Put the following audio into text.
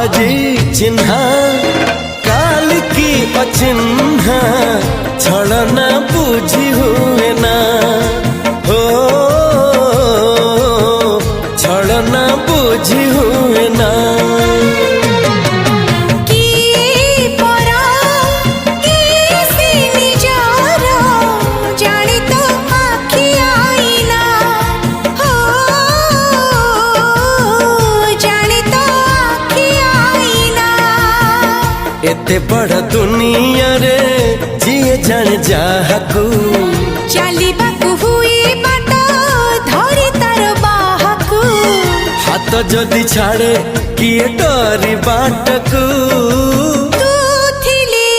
आजी चिन्हा काल की अचिन्हा छलना बुझी हुए ना हो छलना बुझी हुए ना एते बड़ दुनिया रे जिए जान जाहकू चलिबाकू हुई बाट धरी तार बाहकू हाथ जदि छाड़े किए डरी बाटकू तू थिली